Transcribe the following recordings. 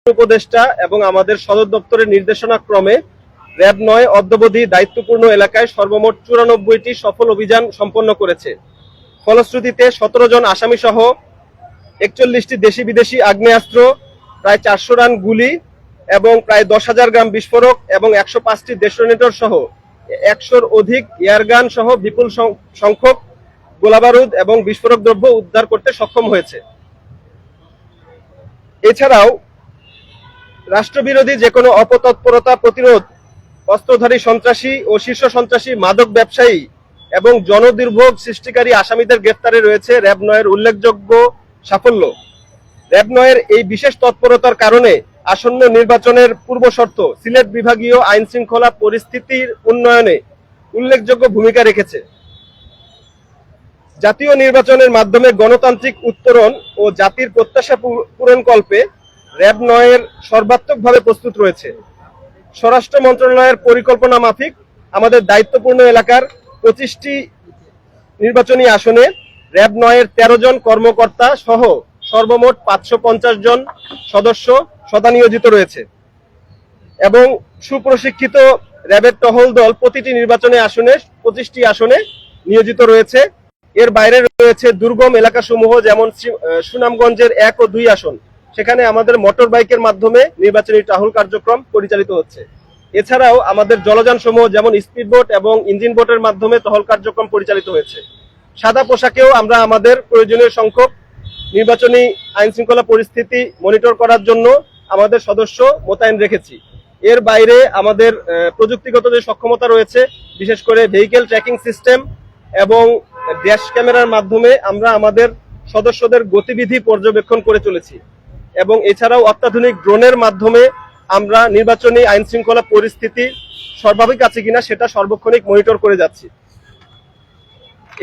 উপদেষ্টা এবং আমাদের সদর দপ্তরের নির্দেশনা ক্রমে র্যাব ৯ অদ্যাবধি দায়িত্বপূর্ণ এলাকায় সর্বমোট ৯৪টি সফল অভিযান সম্পন্ন করেছে। ফলশ্রুতিতে ১৭ জন আসামি সহ ৪১টি দেশি বিদেশি আগ্নেয়াস্ত্র, প্রায় ৪০০ রান গুলি এবং প্রায় ১০,০০০ গ্রাম বিস্ফোরক এবং ১০৫টি ডেটোনেটর সহ ১০০-র অধিক এয়ারগান সহ বিপুল সংখ্যক গোলাবারুদ এবং বিস্ফোরক দ্রব্য উদ্ধার করতে সক্ষম হয়েছে। এছাড়াও রাষ্ট্রবিরোধী যে কোনো অপতৎপরতা প্রতিরোধ, অস্ত্রধারী সন্ত্রাসী ও শীর্ষ সন্ত্রাসী, মাদক ব্যবসায়ী এবং জনদুর্ভোগ সৃষ্টিকারী আসামিদের গ্রেফতারে রয়েছে র্যাব ৯-এর উল্লেখযোগ্য সাফল্য। র্যাব ৯-এর এই বিশেষ তৎপরতার কারণে আসন্ন নির্বাচনের পূর্বশর্ত সিলেট বিভাগীয় আইন শৃঙ্খলা পরিস্থিতির উন্নয়নে উল্লেখযোগ্য ভূমিকা রেখেছে। জাতীয় নির্বাচনের মাধ্যমে গণতান্ত্রিক উত্তরণ ও জাতির প্রত্যাশা পূরণকল্পে র্যাব ৯-এর সর্বাত্মকভাবে প্রস্তুত রয়েছে। স্বরাষ্ট্র মন্ত্রণালয়ের পরিকল্পনা মাফিক আমাদের দায়িত্বপূর্ণ এলাকার ২৫টি নির্বাচনী আসনে র্যাব ৯-এর ১৩ জন কর্মকর্তা সহ সর্বমোট ৫৫০ জন সদস্য সদানিয়োজিত রয়েছে এবং সুপ্রশিক্ষিত র্যাবের টহল দল প্রতিটি নির্বাচনী আসনে ২৫টি আসনে নিয়োজিত রয়েছে। এর বাইরে রয়েছে দুর্গম এলাকাসমূহ, যেমন সুনামগঞ্জের ১ ও ২ আসন, সেখানে আমাদের মোটর বাইকের মাধ্যমে নির্বাচনী টহল কার্যক্রম পরিচালিত হচ্ছে। এছাড়াও আমাদের জলযান সমূহ যেমন স্পিড বোট এবং ইঞ্জিন বোটের মাধ্যমে টহল কার্যক্রম পরিচালিত হয়েছে। সাদা পোশাকেও আমরা আমাদের প্রয়োজনীয় সংখ্যক নির্বাচনী আইন শৃঙ্খলা পরিস্থিতি মনিটর করার জন্য আমাদের সদস্য মোতায়েন রেখেছি। এর বাইরে আমাদের প্রযুক্তিগত যে সক্ষমতা রয়েছে, বিশেষ করে ভেহিকেল ট্র্যাকিং সিস্টেম এবং ড্যাশ ক্যামেরার মাধ্যমে আমরা আমাদের সদস্যদের গতিবিধি পর্যবেক্ষণ করে চলেছি এবং এছাড়াও অত্যাধুনিক ড্রোনের মাধ্যমে আমরা নির্বাচনী আইন শৃঙ্খলা পরিস্থিতি স্বাভাবিক আছে কিনা সেটা সর্বক্ষণিক মনিটর করে যাচ্ছি।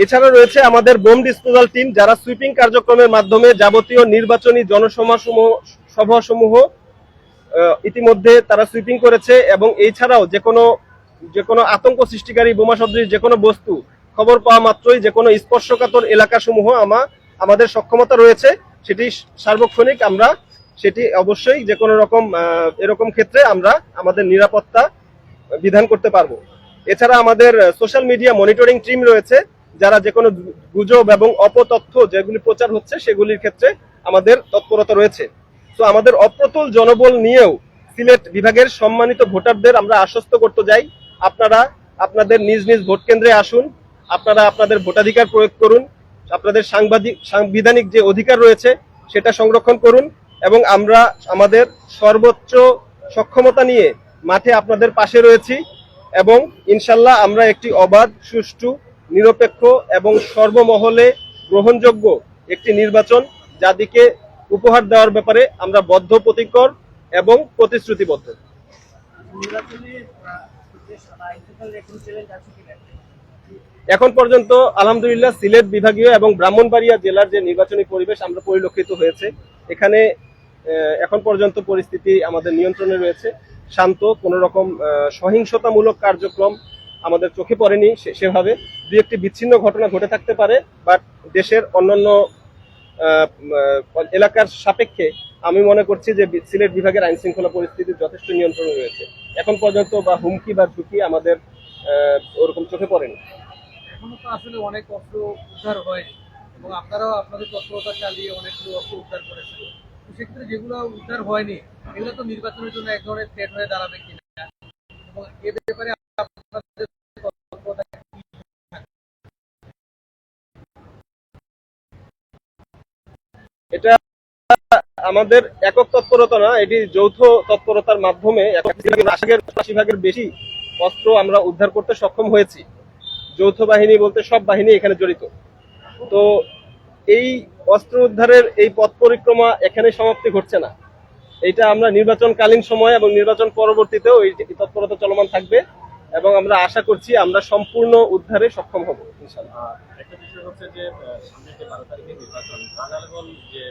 এছাড়া রয়েছে আমাদের বোম ডিসপোজাল টিম, যারা সুইপিং কার্যক্রমের মাধ্যমে যাবতীয় নির্বাচনী জনসভাসমূহ ইতিমধ্যে তারা সুইপিং করেছে এবং এছাড়াও যে কোনো আতঙ্ক সৃষ্টিকারী বোমা সদৃশ যে কোনো বস্তু খবর পাওয়া মাত্রই যে কোনো স্পর্শকাতর এলাকাসমূহ আমাদের সক্ষমতা রয়েছে, সেটি সার্বক্ষণিক আমরা সেটি অবশ্যই যে কোনো রকম এরকম ক্ষেত্রে আমরা আমাদের নিরাপত্তা বিধান করতে পারবো। এছাড়া আমাদের সোশ্যাল মিডিয়া মনিটরিং টিম রয়েছে, যারা যে কোনো গুজব এবং অপতথ্য যেগুলি প্রচার হচ্ছে সেগুলির ক্ষেত্রে আমাদের তৎপরতা রয়েছে। তো আমাদের অপ্রতুল জনবল নিয়েও সিলেট বিভাগের সম্মানিত ভোটারদের আমরা আশ্বস্ত করতে যাই, আপনারা আপনাদের নিজ নিজ ভোট কেন্দ্রে আসুন, আপনারা আপনাদের ভোটাধিকার প্রয়োগ করুন, আপনাদের সাংবিধানিক যে অধিকার রয়েছে সেটা সংরক্ষণ করুন এবং আমরা আমাদের সর্বোচ্চ সক্ষমতা নিয়ে মাঠে আপনাদের পাশে রয়েছি এবং ইনশাল্লাহ আমরা একটি অবাধ, সুষ্ঠু, নিরপেক্ষ এবং সর্বমহলে গ্রহণযোগ্য একটি নির্বাচন জাতিকে উপহার দেওয়ার ব্যাপারে আমরা বদ্ধপরিকর এবং প্রতিশ্রুতিবদ্ধ। এখন পর্যন্ত আলহামদুলিল্লাহ সিলেট বিভাগীয় এবং ব্রাহ্মণবাড়িয়া জেলার যে নির্বাচনী পরিবেশ আমরা পরিলক্ষিত হয়েছে, এখানে এখন পর্যন্ত পরিস্থিতি আমাদের নিয়ন্ত্রণে রয়েছে, শান্ত, কোনো রকম সহিংসতামূলক কার্যক্রম আমাদের চোখে পড়েনি। সেভাবে দুই একটি বিচ্ছিন্ন ঘটনা ঘটে থাকতে পারে, বাট দেশের অন্যান্য এলাকার সাপেক্ষে আমি মনে করছি যে সিলেট বিভাগের আইন শৃঙ্খলা পরিস্থিতির যথেষ্ট নিয়ন্ত্রণে রয়েছে। এখন পর্যন্ত বা হুমকি বা ঝুঁকি আমাদের ওরকম চোখে পড়েনি। এখনো তো আসলে অনেক অস্ত্র উদ্ধার হয়নি এবং আপনারাও আপনাদের তৎপরতা চালিয়ে অনেকগুলো অস্ত্র উদ্ধার করেছেন। তো সেক্ষেত্রে যেগুলো উদ্ধার হয়নি এগুলো তো নির্বাচনের জন্য এক ধরনের থ্রেট হয়ে দাঁড়াবে কিনা এবং এ ব্যাপারে আপনাদের তৎপরতা এটা আমাদের একক তৎপরতা না, এটি যৌথ তৎপরতার মাধ্যমে ৮০ ভাগের বেশি অস্ত্র আমরা উদ্ধার করতে সক্ষম হয়েছি। যৌথ বাহিনী বলতে সব বাহিনী এখানে জড়িত। তো এই অস্ত্র উদ্ধারের এই পথ পরিক্রমা এখানে সমাপ্তি ঘটছে না, এটা আমরা নির্বাচনকালীন সময় এবং নির্বাচন পরবর্তীতেও এই তৎপরতা চলমান থাকবে এবং আমরা আশা করছি আমরা সম্পূর্ণ উদ্ধারে সক্ষম হব ইনশাআল্লাহ। একটা বিষয় হচ্ছে যে সামনে যে 12 তারিখের নির্বাচন, রানারগঞ্জ যে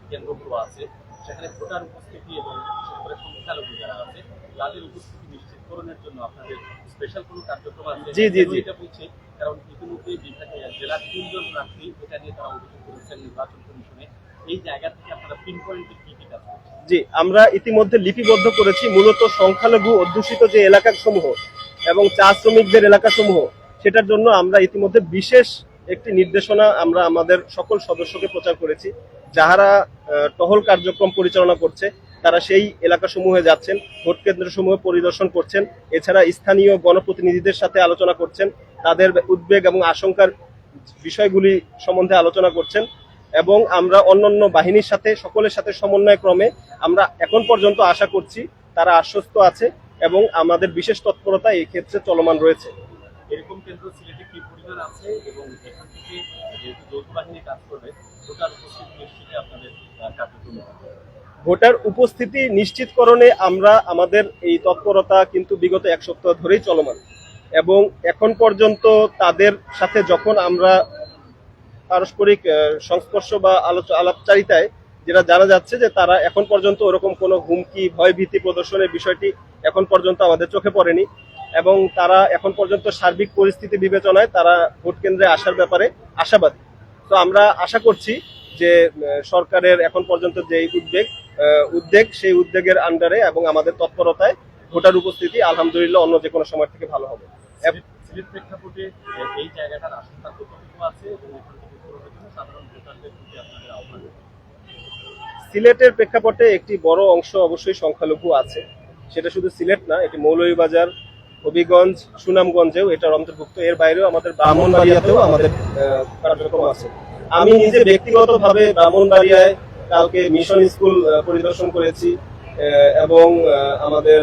কেন্দ্রগুলো আছে সেখানে ভোটার উপস্থিতি এবং বিশেষ করে সংখ্যালঘু যারা আছে তাদের উপস্থিতি নিশ্চিত করণের জন্য আপনাদের স্পেশাল কোনো কার্যক্রম আছে? জি জি জি, এটা বলছি কারণ ইতিমধ্যে বিভাগে জেলার 3 জন প্রার্থী এটা নিয়ে তারা অভিযোগ করেছেন নির্বাচন কমিশনে এই জায়গা থেকে আপনারা পিন পয়েন্টে কি কি কাজ করছেন? জি, আমরা ইতিমধ্যে লিপিবদ্ধ করেছি মূলত সংখ্যালঘু অধ্যুষিত যে এলাকাসমূহ এবং চা শ্রমিকদের এলাকাসমূহ, সেটার জন্য আমরা ইতিমধ্যে বিশেষ একটি নির্দেশনা আমরা আমাদের সকল সদস্যকে প্রচার করেছি। যাহারা টহল কার্যক্রম পরিচালনা করছে তারা সেই এলাকাসমূহে যাচ্ছেন, ভোট কেন্দ্রসমূহ পরিদর্শন করছেন, এছাড়া স্থানীয় গণপ্রতিনিধিদের সাথে আলোচনা করছেন, তাদের উদ্বেগ এবং আশঙ্কার বিষয়গুলি সম্বন্ধে আলোচনা করছেন এবং আমরা অন্যান্য বাহিনীর সাথে সকলের সাথে সমন্বয় ক্রমে আমরা এখন পর্যন্ত আশা করছি তারা আশ্বস্ত আছে এবং আমাদের বিশেষ তৎপরতা এই ক্ষেত্রে চলমান রয়েছে। এরকম কেন্দ্র সিলেটে কি পরিমাণ আছে এবং এখান থেকে যেহেতু যৌথ বাহিনী কাজ করবে ভোটার উপস্থিতি নিশ্চিতে আপনাদের কার্যক্রম হবে? ভোটার উপস্থিতি নিশ্চিতকরণে আমরা আমাদের এই তৎপরতা কিন্তু বিগত এক সপ্তাহ ধরেই চলমান এবং এখন পর্যন্ত তাদের সাথে যখন আমরা পারস্পরিক সংস্পর্শ বা আলাপচারিতায় যেটা জানা যাচ্ছে যে তারা এখন পর্যন্ত ওরকম কোনো হুমকি ভয়ভীতি প্রদর্শনের বিষয়টি এখন পর্যন্ত আমাদের চোখে পড়েনি এবং তারা এখন পর্যন্ত সার্বিক পরিস্থিতি বিবেচনায় তারা ভোট কেন্দ্রে আসার ব্যাপারে আশাবাদী। তো আমরা আশা করছি যে সরকারের এখন পর্যন্ত যে উদ্বেগ সেই উদ্বেগের আন্ডারে এবং আমাদের তৎপরতায় ভোটার উপস্থিতি আলহামদুলিল্লাহ অন্য যে কোনো সময় থেকে ভালো হবে। সিলেট প্রেক্ষাপটে এই জায়গাটার আশঙ্কা কতটুকু আছে এবং এখান থেকে পূরণের জন্য সাধারণ ভোটারদের প্রতি আপনাদের আহ্বান? সিলেটের প্রেক্ষাপটে একটি বড় অংশ অবশ্যই সংখ্যালঘু আছে, সেটা শুধু সিলেট না, এটি মৌলভীবাজার, হবিগঞ্জ, সুনামগঞ্জেও এটার অন্তর্ভুক্ত। এর বাইরেও আমাদের ব্রাহ্মণবাড়িয়াতেও আমাদের কার্যক্রম আছে। আমি নিজে ব্যক্তিগতভাবে ব্রাহ্মণবাড়িয়ায় কালকে মিশন স্কুল পরিদর্শন করেছি এবং আমাদের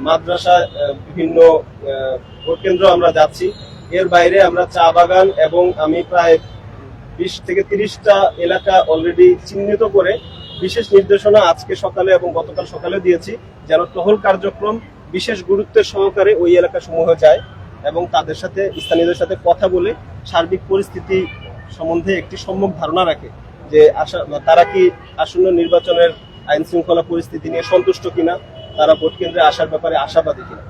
মাদ্রাসা বিভিন্ন ভোট কেন্দ্র আমরা যাচ্ছি। এর বাইরে আমরা চা বাগান এবং আমি প্রায় 20 থেকে 30টা এলাকা অলরেডি চিহ্নিত করে বিশেষ নির্দেশনা আজকে সকালে এবং গতকাল সকালে দিয়েছি যেন টহল কার্যক্রম বিশেষ গুরুত্বের সহকারে ওই এলাকা সমূহ যায় এবং তাদের সাথে স্থানীয়দের সাথে কথা বলে সার্বিক পরিস্থিতি সম্বন্ধে একটি সম্যক ধারণা রাখে যে তারা কি আসন্ন নির্বাচনের আইন শৃঙ্খলা পরিস্থিতি নিয়ে সন্তুষ্ট কিনা, তারা ভোট কেন্দ্রে আসার ব্যাপারে আশাবাদী কিনা।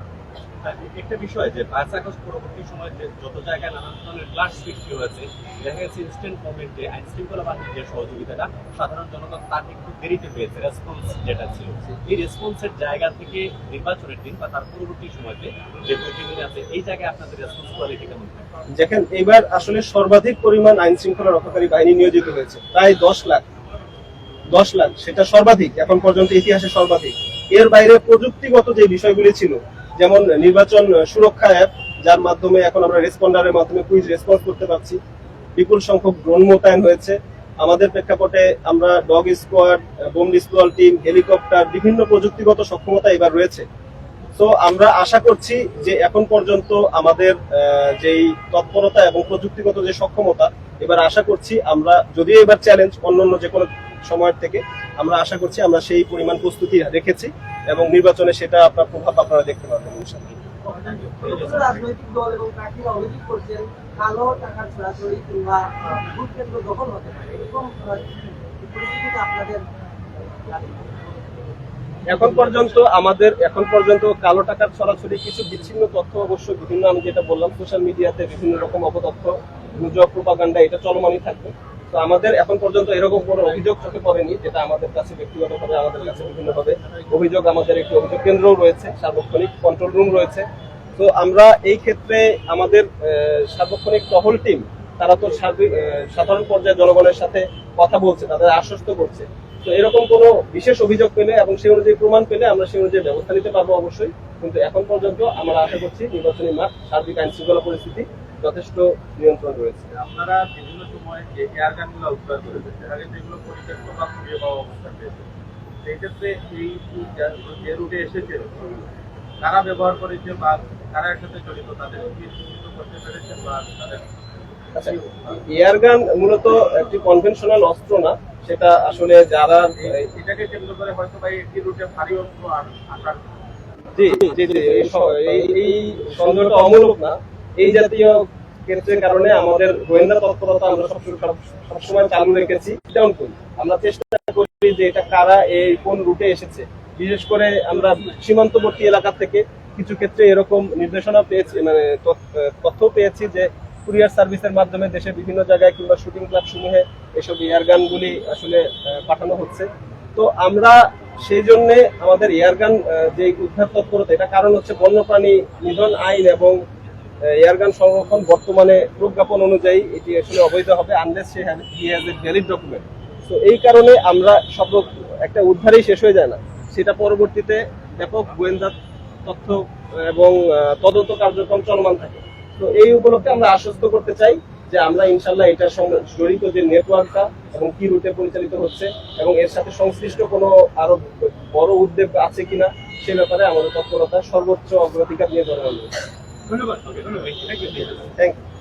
একটা বিষয় যে 5 আগস্ট পরবর্তী সময়ে যত জায়গায় নানান ধরনের ক্লাস সৃষ্টি হয়েছে, দেখা গেছে ইনস্ট্যান্ট মোমেন্টে আইন শৃঙ্খলা বাহিনীর যে সহযোগিতাটা সাধারণ জনতা তার একটু দেরিতে পেয়েছে, রেসপন্স যেটা ছিল। এই রেসপন্সের জায়গা থেকে নির্বাচনের দিন বা তার পরবর্তী সময়তে যে ভোটিং আছে এই জায়গায় আপনাদের রেসপন্স কোয়ালিটি কেমন থাকে? দেখেন, এবার আসলে সর্বাধিক পরিমাণ আইন শৃঙ্খলা রক্ষাকারী বাহিনী নিয়োজিত হয়েছে, প্রায় 10 লাখ, সেটা সর্বাধিক, এখন পর্যন্ত ইতিহাসে সর্বাধিক। এর বাইরে প্রযুক্তিগত যে বিষয়গুলি ছিল, যেমন নির্বাচন সুরক্ষা অ্যাপ, যার মাধ্যমে এখন আমরা রেসপন্ডারের মাধ্যমে কুইজ রেসপন্স করতে পারছি, বিপুল সংখ্যক ড্রোন মোতায়েন হয়েছে আমাদের প্রেক্ষাপটে। আমরা dog squad, bomb disposal team, helicopter, বিভিন্ন প্রযুক্তিগত সক্ষমতা এবার রয়েছে। তো আমরা আশা করছি যে এখন পর্যন্ত আমাদের যেই তৎপরতা এবং প্রযুক্তিগত যে সক্ষমতা, এবার আশা করছি আমরা, যদিও এবার চ্যালেঞ্জ অন্যান্য যে কোনো সময়ের থেকে, আমরা আশা করছি আমরা সেই পরিমাণ প্রস্তুতি রেখেছি এবং নির্বাচনে সেটা আপনার প্রভাব আপনারা দেখতে পাবেন ইনশাআল্লাহ। রাজনৈতিক দল এবং প্রার্থীরা অভিযোগ করছেন কালো টাকার ছড়াছড়ি কিংবা ভোট কেন্দ্র দখল হতে পারে, এরকম পরিস্থিতিতে আপনাদের এখন পর্যন্ত কালো টাকার ছড়াছড়ি কিছু বিচ্ছিন্ন তথ্য অবশ্য বিভিন্ন, আমি যেটা বললাম, সোশ্যাল মিডিয়াতে বিভিন্ন রকম অপতথ্য, গুজব, প্রোপাগান্ডা, এটা চলমানই থাকবে। তো আমাদের এখন পর্যন্ত এরকম কোনো অভিযোগ চোখে পড়েনি যেটা আমাদের কাছে ব্যক্তিগতভাবে, আমাদের কাছে বিভিন্নভাবে অভিযোগ। আমাদের একটি অভিযোগ কেন্দ্রও রয়েছে, সার্বক্ষণিক কন্ট্রোল রুম রয়েছে। তো আমরা এই ক্ষেত্রে আমাদের সার্বক্ষণিক টহল টিম, তারা তো সাধারণ পর্যায়ে জনগণের সাথে কথা বলছে, তাদের আশ্বস্ত করছে। তো এরকম কোনো বিশেষ অভিযোগ পেলে এবং সেই অনুযায়ী প্রমাণ পেলে আমরা সেই অনুযায়ী ব্যবস্থা নিতে পারবো অবশ্যই। কিন্তু এখন পর্যন্ত আমরা আশা করছি নির্বাচনী মাঠ, সার্বিক আইন শৃঙ্খলা পরিস্থিতি যথেষ্ট নিয়ন্ত্রণ রয়েছে। আপনারা বিভিন্ন সময় যে এয়ার গানগুলো উদ্ধার করেছেন, দেখা গেছে এগুলো পরিত্যক্ত বা খুঁজে পাওয়া অবস্থা পেয়েছে। সেই ক্ষেত্রে এই যে রুটে এসেছে কারা ব্যবহার করেছে বা কারা এর সাথে জড়িত, তাদের করতে পেরেছেন বা তাদের এয়ার গান মূলত একটি কনভেনশনাল অস্ত্র না, সেটা আসলে যারা এটাকে কেন্দ্র করে হয়তো বা একটি রুটে ভারী অস্ত্র আসার এই সন্দেহটা অমূলক না। এই জাতীয় ক্ষেত্রের কারণে আমাদের গোয়েন্দা তৎপরতা আমরা সবসময় চালু রেখেছি। আমরা চেষ্টা করি যে এটা কারা, এই কোন রুটে এসেছে। বিশেষ করে আমরা সীমান্তবর্তী এলাকা থেকে কিছু ক্ষেত্রে এরকম নির্দেশনা পেয়েছি, মানে তথ্য পেয়েছি যে কুরিয়ার সার্ভিসের মাধ্যমে দেশের বিভিন্ন জায়গায় কিংবা শুটিং ক্লাব সমূহে এসব এয়ারগানগুলি আসলে পাঠানো হচ্ছে। তো আমরা সেই জন্য আমাদের এয়ারগান যে উদ্ধার তৎপরতা, এটা কারণ হচ্ছে বন্যপ্রাণী নিধন আইন এবং এয়ারগান সংরক্ষণ বর্তমানে প্রজ্ঞাপন অনুযায়ী এটি আসলে অবৈধ হবে unless he has a valid document. তো এই কারণে আমরা সব একটা উদ্ধারেই শেষ হয়ে যায় না, সেটা পরবর্তীতে ব্যাপক গোয়েন্দা তথ্য এবং তদন্ত কার্যক্রম চলমান থাকে। তো এই উপলক্ষে আমরা আশ্বস্ত করতে চাই যে আমরা ইনশাল্লাহ এটার সঙ্গে জড়িত যে নেটওয়ার্কটা এবং কি রুটে পরিচালিত হচ্ছে এবং এর সাথে সংশ্লিষ্ট কোনো আরো বড় উদ্যোগ আছে কিনা সে ব্যাপারে আমাদের তৎপরতা সর্বোচ্চ অগ্রাধিকার নিয়ে ধরে। ধন্যবাদ। Thank you.